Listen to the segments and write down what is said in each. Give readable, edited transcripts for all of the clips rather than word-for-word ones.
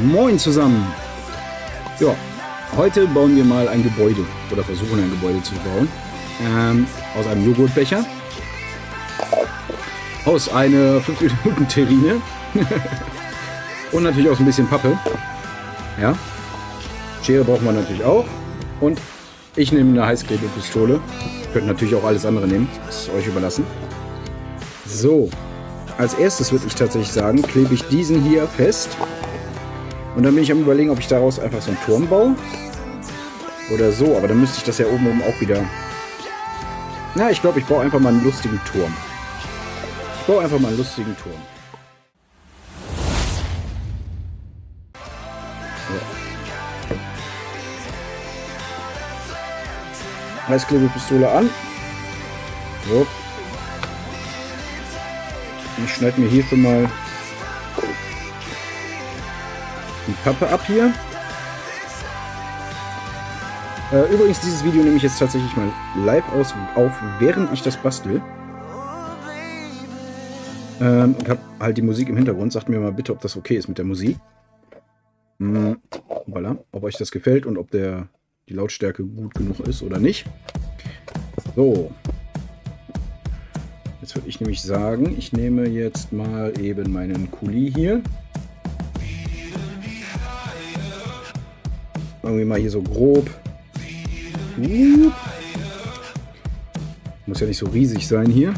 Moin zusammen! Ja, heute bauen wir mal ein Gebäude oder versuchen ein Gebäude zu bauen. Aus einem Joghurtbecher. Aus einer 5-Minuten-Terrine. Und natürlich aus ein bisschen Pappe. Ja. Schere brauchen wir natürlich auch. Und ich nehme eine Heißklebepistole. Ihr könnt natürlich auch alles andere nehmen. Das ist euch überlassen. So. Als erstes würde ich tatsächlich sagen, klebe ich diesen hier fest. Und dann bin ich am Überlegen, ob ich daraus einfach so einen Turm baue. Oder so. Aber dann müsste ich das ja oben auch wieder... Na, ich glaube, ich baue einfach mal einen lustigen Turm. Ich baue einfach mal einen lustigen Turm. So. Heißklebepistole an. So. Ich schneide mir hier schon mal die Pappe ab hier. Übrigens, dieses Video nehme ich jetzt tatsächlich mal live auf, während ich das bastel. Und habe halt die Musik im Hintergrund. Sagt mir mal bitte, ob das okay ist mit der Musik. Voilà. Ob euch das gefällt und ob die Lautstärke gut genug ist oder nicht. So. Jetzt würde ich nämlich sagen, ich nehme jetzt mal eben meinen Kuli hier. Irgendwie mal hier so grob. Muss ja nicht so riesig sein hier.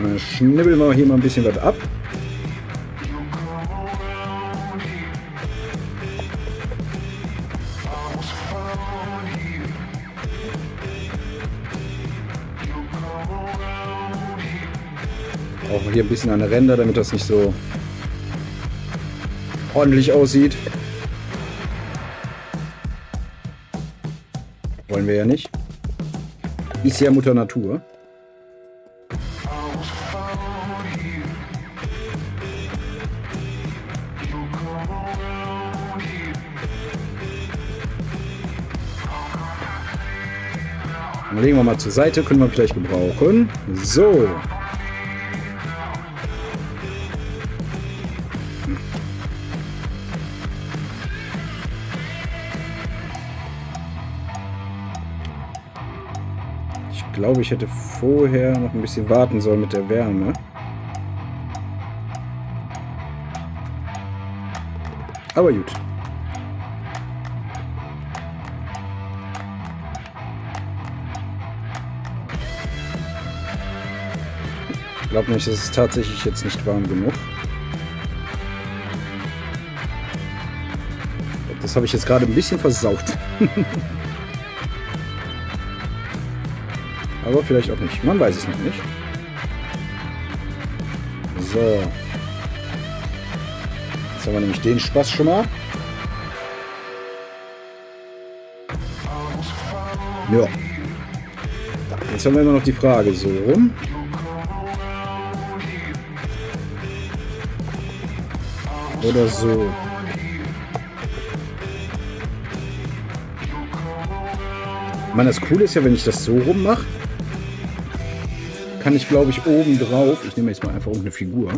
Dann schnibbeln wir hier mal ein bisschen was ab. Auch hier ein bisschen an der Ränder, damit das nicht so ordentlich aussieht. Wollen wir ja nicht. Ist ja Mutter Natur. Dann legen wir mal zur Seite, können wir vielleicht gebrauchen. So. Ich glaube, ich hätte vorher noch ein bisschen warten sollen mit der Wärme. Aber gut. Ich glaube nicht, es ist tatsächlich jetzt nicht warm genug. Das habe ich jetzt gerade ein bisschen versaut. Aber vielleicht auch nicht. Man weiß es noch nicht. So. Jetzt haben wir nämlich den Spaß schon mal. Ja. Jetzt haben wir immer noch die Frage so rum. Oder so. Ich meine, das Coole ist ja, wenn ich das so rum mache, kann ich, glaube ich, oben drauf, ich nehme jetzt mal einfach irgendeine Figur.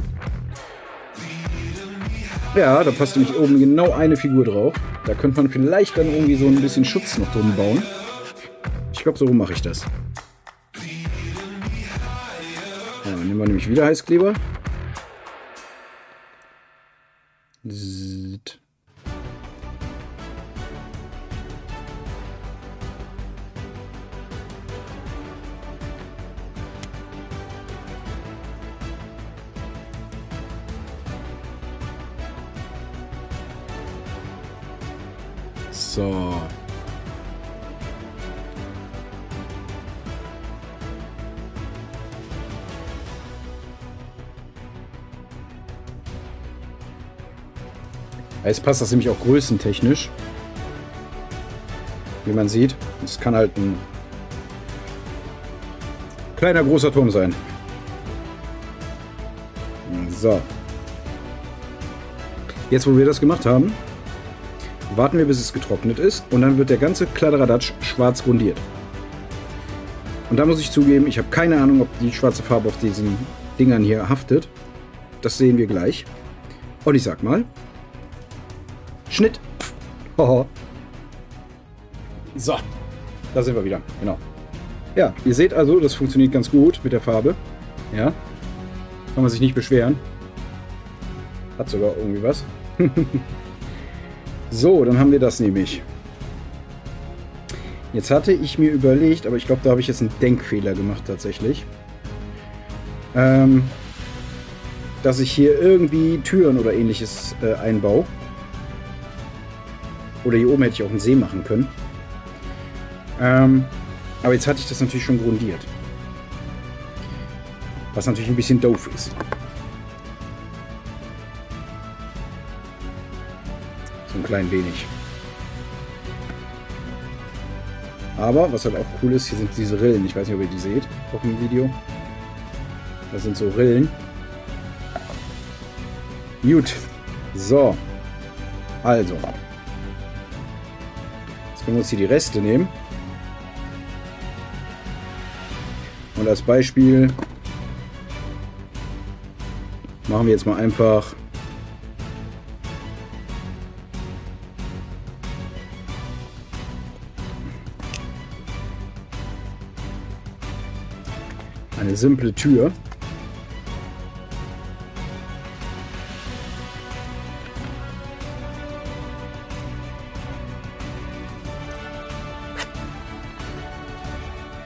Ja, da passt nämlich oben genau eine Figur drauf. Da könnte man vielleicht dann irgendwie so ein bisschen Schutz noch drum bauen. Ich glaube, so rum mache ich das. Ja, dann nehmen wir nämlich wieder Heißkleber. Zzt. So. Jetzt passt das nämlich auch größentechnisch. Wie man sieht, es kann halt ein kleiner, großer Turm sein. So. Jetzt, wo wir das gemacht haben, warten wir, bis es getrocknet ist, und dann wird der ganze Kladderadatsch schwarz grundiert. Und da muss ich zugeben, ich habe keine Ahnung, ob die schwarze Farbe auf diesen Dingern hier haftet. Das sehen wir gleich. Und ich sag mal, Schnitt. Hoho. So, da sind wir wieder. Genau. Ja, ihr seht also, das funktioniert ganz gut mit der Farbe. Ja, kann man sich nicht beschweren. Hat sogar irgendwie was. So, dann haben wir das nämlich. Jetzt hatte ich mir überlegt, aber ich glaube, da habe ich jetzt einen Denkfehler gemacht tatsächlich. Dass ich hier irgendwie Türen oder ähnliches einbaue. Oder hier oben hätte ich auch einen See machen können. Aber jetzt hatte ich das natürlich schon grundiert. Was natürlich ein bisschen doof ist. So ein klein wenig. Aber, was halt auch cool ist, hier sind diese Rillen. Ich weiß nicht, ob ihr die seht auf dem Video. Das sind so Rillen. Gut. So. Also. Jetzt können wir uns hier die Reste nehmen. Und als Beispiel machen wir jetzt mal einfach eine simple Tür.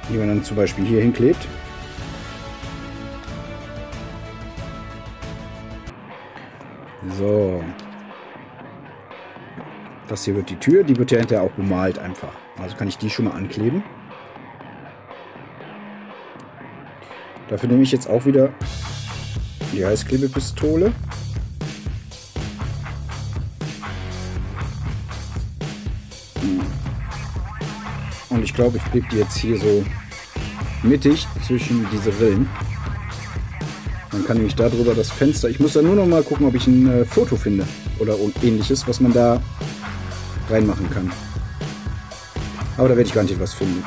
Die man dann zum Beispiel hier hinklebt. So. Das hier wird die Tür. Die wird ja hinterher auch bemalt einfach. Also kann ich die schon mal ankleben. Dafür nehme ich jetzt auch wieder die Heißklebepistole. Und ich glaube, ich klebe die jetzt hier so mittig zwischen diese Rillen. Dann kann nämlich darüber das Fenster... Ich muss da nur noch mal gucken, ob ich ein Foto finde oder ähnliches, was man da reinmachen kann. Aber da werde ich gar nicht was finden.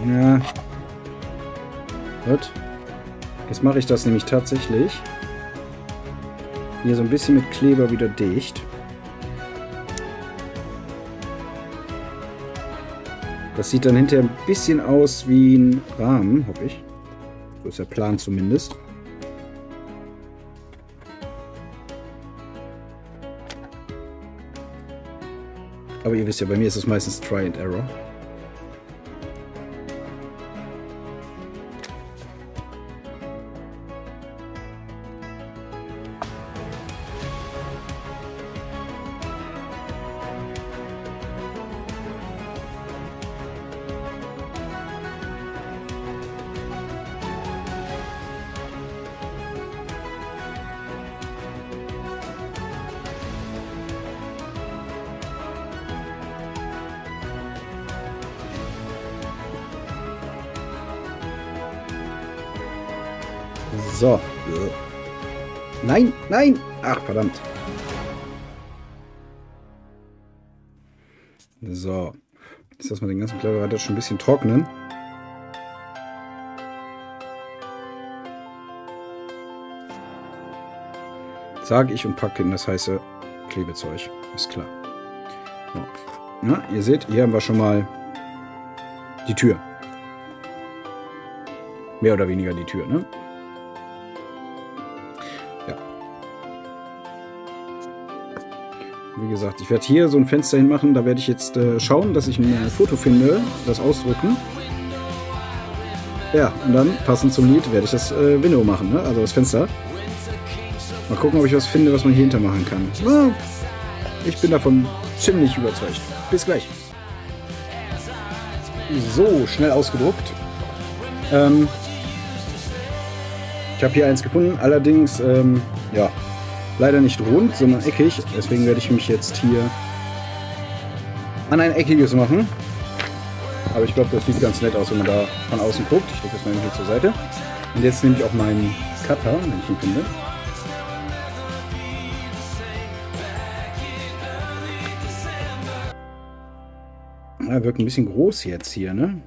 Ja. Gut. Jetzt mache ich das nämlich tatsächlich hier so ein bisschen mit Kleber wieder dicht. Das sieht dann hinterher ein bisschen aus wie ein Rahmen, hoffe ich. So ist der Plan zumindest. Aber ihr wisst ja, bei mir ist es meistens Try and Error. So. Nein, nein! Ach, verdammt. So. Jetzt lassen wir den ganzen Kleber schon ein bisschen trocknen. Sage ich und packe in das heiße Klebezeug. Ist klar. So. Na, ihr seht, hier haben wir schon mal die Tür. Mehr oder weniger die Tür, ne? Wie gesagt, ich werde hier so ein Fenster hinmachen. Da werde ich jetzt schauen, dass ich ein Foto finde, das ausdrücken. Ja, und dann, passend zum Lied, werde ich das Window machen, ne? Also das Fenster. Mal gucken, ob ich was finde, was man hier hinter machen kann. Na, ich bin davon ziemlich überzeugt. Bis gleich. So, schnell ausgedruckt. Ich habe hier eins gefunden, allerdings, ja, leider nicht rund, sondern eckig. Deswegen werde ich mich jetzt hier an ein eckiges machen. Aber ich glaube, das sieht ganz nett aus, wenn man da von außen guckt. Ich lege das mal hier zur Seite. Und jetzt nehme ich auch meinen Cutter, wenn ich ihn finde. Ja, wirkt ein bisschen groß jetzt hier, ne?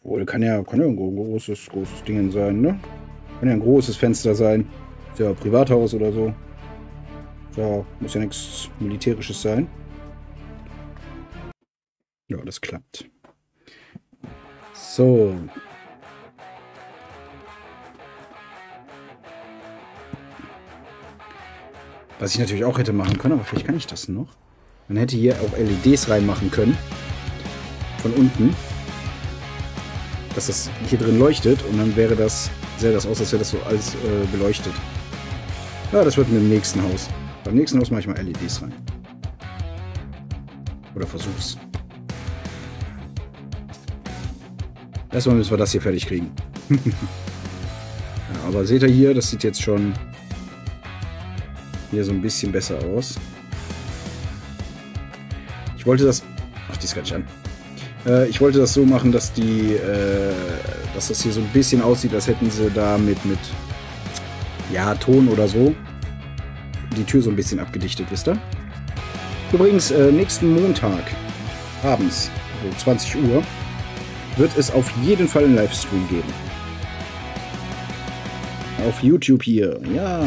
Obwohl, kann ja ein großes Ding sein, ne? Kann ja ein großes Fenster sein. Ist ja ein Privathaus oder so. Ja, muss ja nichts Militärisches sein. Ja, das klappt. So. Was ich natürlich auch hätte machen können, aber vielleicht kann ich das noch. Man hätte hier auch LEDs reinmachen können. Von unten. Dass das hier drin leuchtet und dann wäre das, sähe das aus, als wäre das so alles beleuchtet. Ja, das wird mit dem nächsten Haus. Beim nächsten Haus mache ich mal LEDs rein. Oder versuch's. Erstmal müssen wir das hier fertig kriegen. Ja, aber seht ihr hier, das sieht jetzt schon hier so ein bisschen besser aus. Ich wollte das... Ach, die ist gar nicht an. Ich wollte das so machen, dass dass das hier so ein bisschen aussieht, als hätten sie da mit ja, Ton oder so die Tür so ein bisschen abgedichtet, wisst ihr? Übrigens, nächsten Montag abends, so 20 Uhr, wird es auf jeden Fall einen Livestream geben. Auf YouTube hier, ja.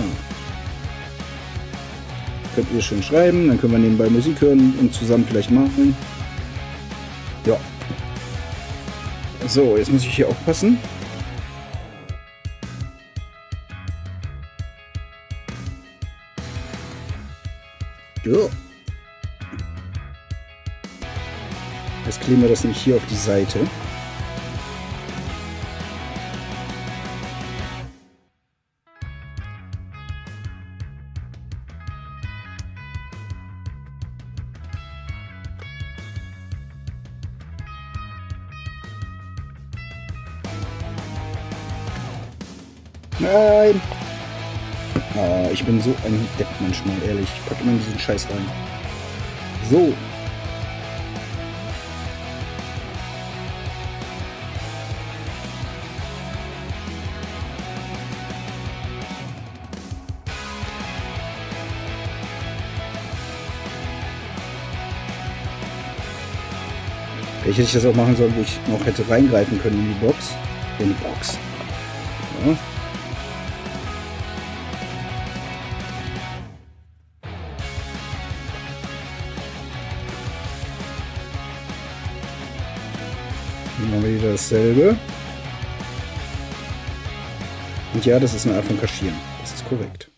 Könnt ihr schon schreiben, dann können wir nebenbei Musik hören und zusammen vielleicht machen. Ja. So, jetzt muss ich hier aufpassen. Ja. Jetzt kleben wir das nämlich hier auf die Seite. Nein! Ah, ich bin so ein Depp manchmal, ehrlich. Ich packe immer diesen Scheiß rein. So. Vielleicht hätte ich das auch machen sollen, wo ich noch hätte reingreifen können in die Box. In die Box. Ja. Dann machen wir wieder dasselbe. Und ja, das ist eine Art von Kaschieren. Das ist korrekt.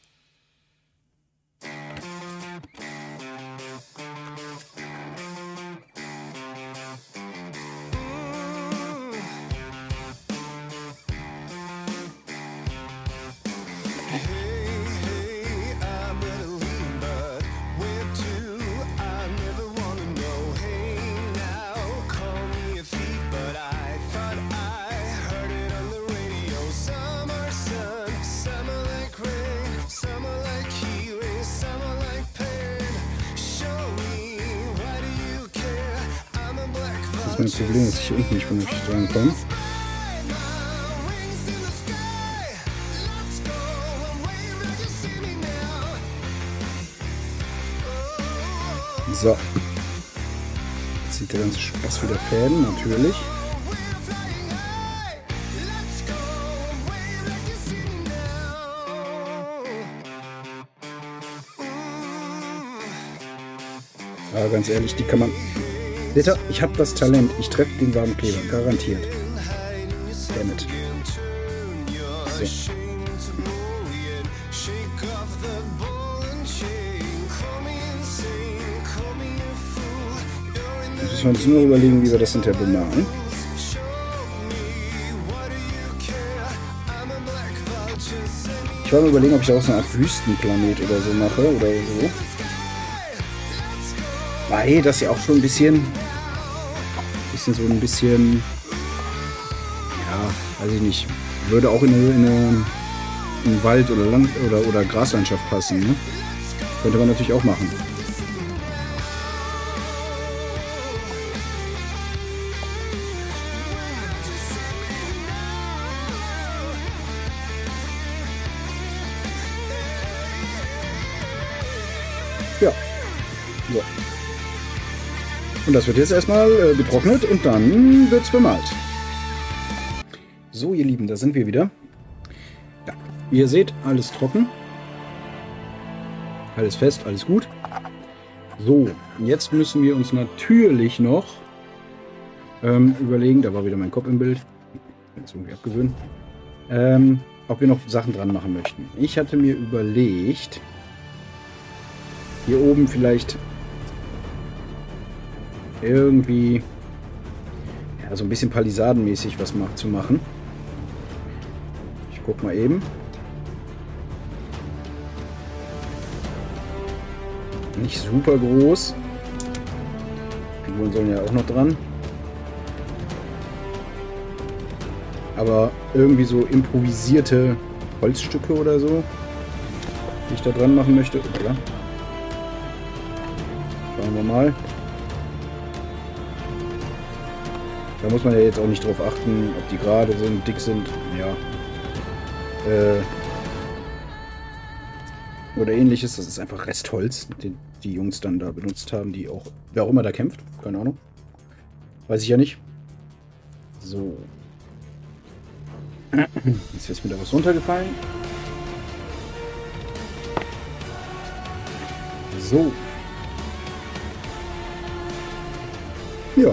Das ist mein Problem, dass ich hier unten nicht vernünftig drankomme. So. Jetzt sieht der ganze Spaß wieder Fäden, natürlich. Aber ganz ehrlich, die kann man... Seht ihr, ich habe das Talent. Ich treffe den warmen Kleber. Garantiert. Dammit. So. Jetzt müssen wir uns nur überlegen, wie wir das hinterher bemalen. Ich war mir überlegen, ob ich auch so eine Art Wüstenplanet oder so mache. Oder so. Weil das ja auch schon ein bisschen Bisschen so ein bisschen, ja, weiß ich nicht, würde auch in einen Wald oder Land oder Graslandschaft passen. Ne? Könnte man natürlich auch machen. Ja. So. Und das wird jetzt erstmal getrocknet und dann wird es bemalt. So, ihr Lieben, da sind wir wieder. Ja, wie ihr seht, alles trocken. Alles fest, alles gut. So, jetzt müssen wir uns natürlich noch überlegen, da war wieder mein Kopf im Bild, jetzt irgendwie abgewöhnen, ob wir noch Sachen dran machen möchten. Ich hatte mir überlegt, hier oben vielleicht irgendwie ja, so ein bisschen palisadenmäßig was zu machen. Ich guck mal eben. Nicht super groß. Figuren sollen ja auch noch dran. Aber irgendwie so improvisierte Holzstücke oder so, die ich da dran machen möchte. Oder? Schauen wir mal. Da muss man ja jetzt auch nicht drauf achten, ob die gerade sind, dick sind. Ja. Oder ähnliches. Das ist einfach Restholz, den die Jungs dann da benutzt haben, die auch, wer auch immer da kämpft. Keine Ahnung. Weiß ich ja nicht. So. Jetzt ist mir da was runtergefallen. So. Ja.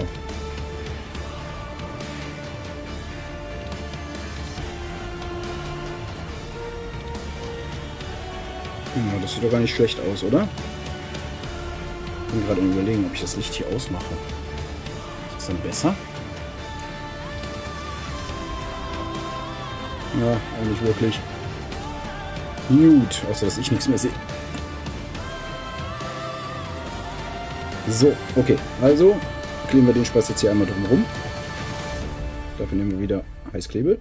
Ja, das sieht doch gar nicht schlecht aus, oder? Ich bin gerade am Überlegen, ob ich das Licht hier ausmache. Ist das dann besser? Ja, auch nicht wirklich. Gut, außer dass ich nichts mehr sehe. So, okay. Also kleben wir den Spaß jetzt hier einmal drumherum. Dafür nehmen wir wieder Heißklebe.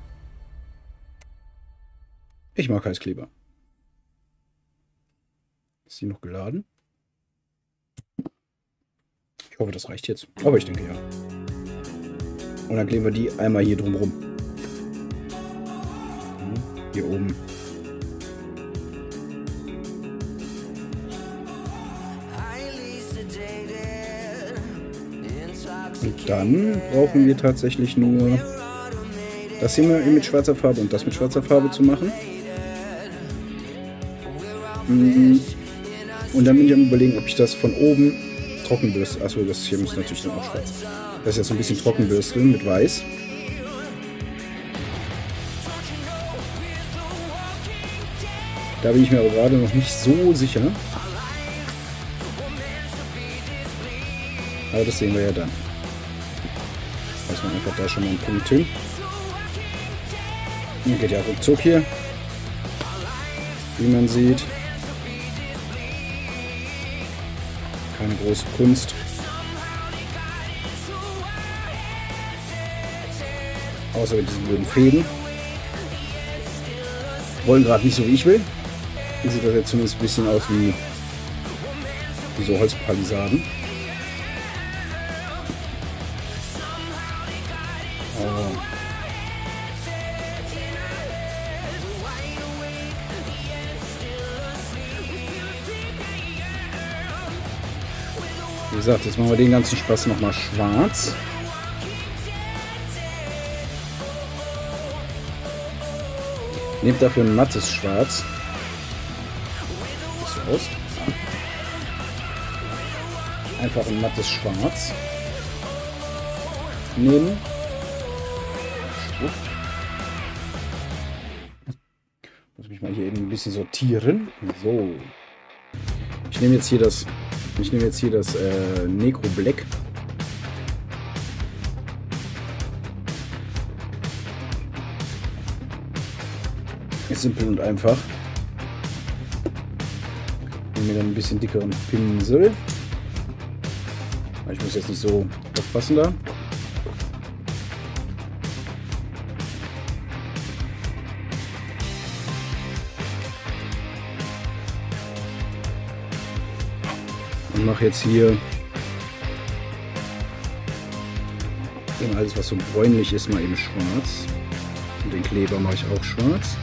Ich mag Heißkleber. Ist die noch geladen? Ich hoffe, das reicht jetzt. Aber ich denke ja. Und dann kleben wir die einmal hier drumherum. Hier oben. Und dann brauchen wir tatsächlich nur das hier mit schwarzer Farbe und das mit schwarzer Farbe zu machen. Und dann bin ich am Überlegen, ob ich das von oben trocken bürstel. Achso, das hier muss natürlich dann auch schwarz. Das ist jetzt so ein bisschen trocken bürsteln mit weiß. Da bin ich mir aber gerade noch nicht so sicher. Aber das sehen wir ja dann. Lassen wir einfach da schon mal einen Punkt hin. Dann geht ja ruckzuck hier. Wie man sieht. Keine große Kunst. Außer mit diesen blöden Fäden. Wollen gerade nicht so wie ich will. Hier sieht das jetzt zumindest ein bisschen aus wie so Holzpalisaden. Wie gesagt, jetzt machen wir den ganzen Spaß nochmal schwarz. Nehmt dafür ein mattes Schwarz. So aus. Einfach ein mattes Schwarz nehmen. Muss mich mal hier eben ein bisschen sortieren. So. Ich nehme jetzt hier das Necro Black. Ist simpel und einfach. Nehme mir dann ein bisschen dickeren Pinsel. Ich muss jetzt nicht so aufpassen da. mache jetzt hier eben alles, was so bräunlich ist, mal eben schwarz. Und den Kleber mache ich auch schwarz.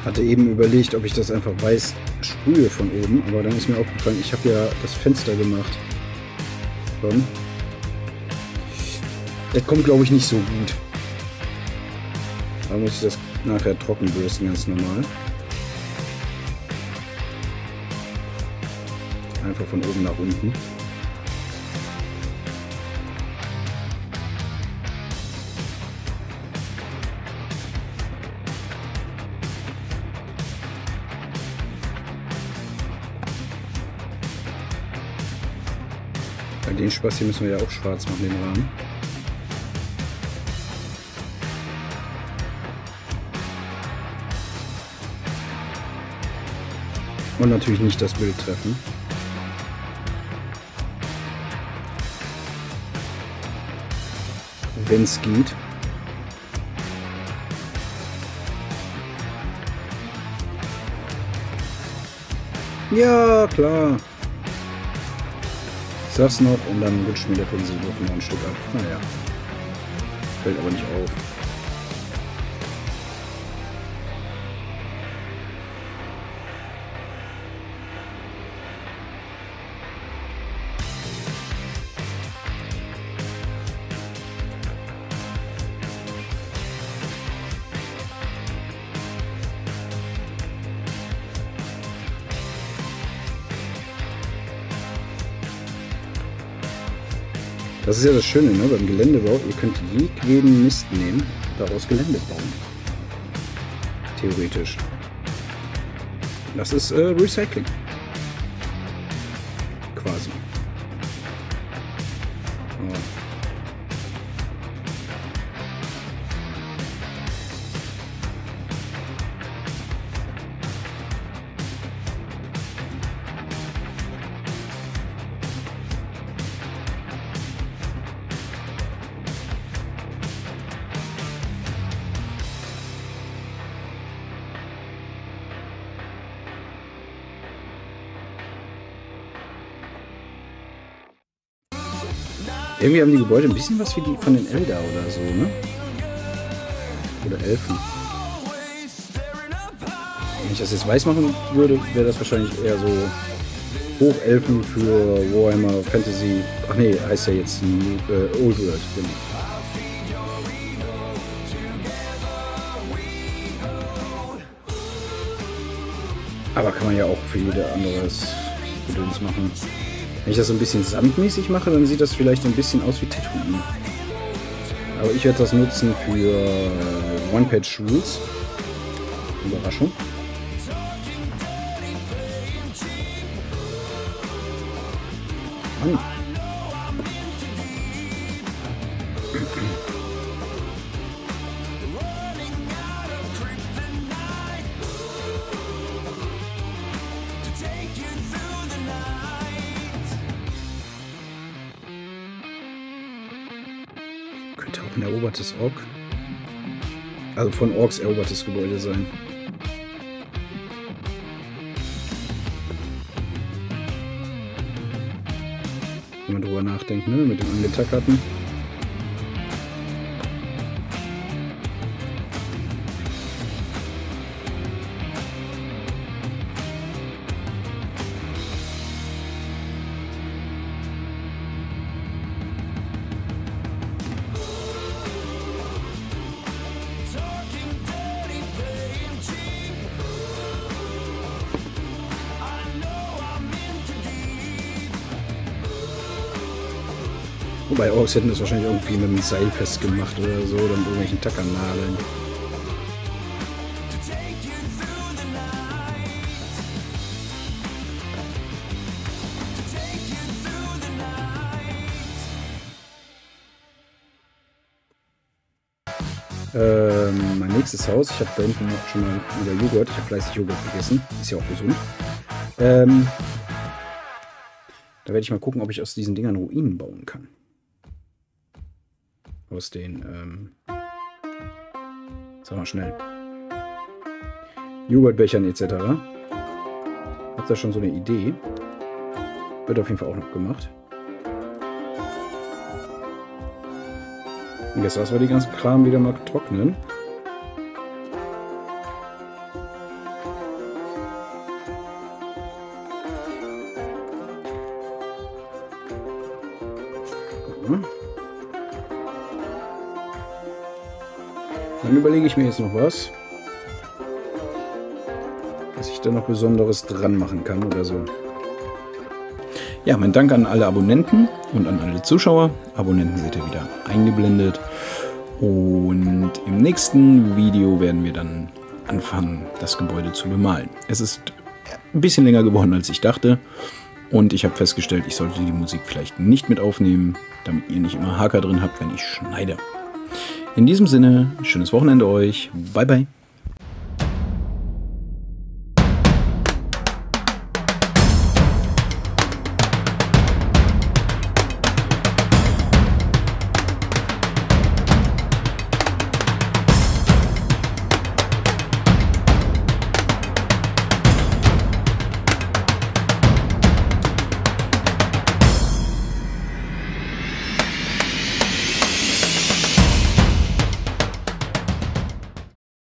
Hatte eben überlegt, ob ich das einfach weiß sprühe von oben, aber dann ist mir aufgefallen, ich habe ja das Fenster gemacht. Schon. Das kommt, glaube ich, nicht so gut. Da muss ich das nachher trocken bürsten, ganz normal. Einfach von oben nach unten. Bei den Spaß hier müssen wir ja auch schwarz machen, den Rahmen. Und natürlich nicht das Bild treffen. Wenn es geht. Ja, klar. Ich sag's noch und dann rutscht mir der Pinsel noch ein Stück ab. Naja. Fällt aber nicht auf. Das ist ja das Schöne, ne? Beim Geländebau, ihr könnt jeden Mist nehmen, daraus Gelände bauen. Theoretisch. Das ist Recycling. Quasi. Oh. Irgendwie haben die Gebäude ein bisschen was wie die von den Eldar oder so, ne? Oder Elfen. Wenn ich das jetzt weiß machen würde, wäre das wahrscheinlich eher so Hochelfen für Warhammer Fantasy. Ach nee, heißt ja jetzt Old World. Genau. Aber kann man ja auch für jede anderes Gedöns machen. Wenn ich das so ein bisschen sandmäßig mache, dann sieht das vielleicht ein bisschen aus wie Tatooine. Aber ich werde das nutzen für One-Page-Rules. Überraschung. Mann. Könnte auch ein erobertes Ork. Also von Orks erobertes Gebäude sein. Wenn man drüber nachdenkt, ne? Mit dem Angetackerten. Wobei Orks hätten das wahrscheinlich irgendwie mit einem Seil festgemacht oder so, oder mit irgendwelchen Tackernadeln. Mein nächstes Haus, ich habe da hinten noch schon mal über Joghurt, ich habe fleißig Joghurt gegessen, ist ja auch gesund. Da werde ich mal gucken, ob ich aus diesen Dingern Ruinen bauen kann. Aus den, sag mal schnell, Joghurtbechern etc. Hab da schon so eine Idee. Wird auf jeden Fall auch noch gemacht. Und jetzt lassen wir die ganzen Kram wieder mal trocknen. Dann überlege ich mir jetzt noch was ich da noch Besonderes dran machen kann oder so. Ja, mein Dank an alle Abonnenten und an alle Zuschauer. Abonnenten seht ihr wieder eingeblendet. Und im nächsten Video werden wir dann anfangen, das Gebäude zu bemalen. Es ist ein bisschen länger geworden, als ich dachte. Und ich habe festgestellt, ich sollte die Musik vielleicht nicht mit aufnehmen, damit ihr nicht immer Haker drin habt, wenn ich schneide. In diesem Sinne, schönes Wochenende euch. Bye, bye.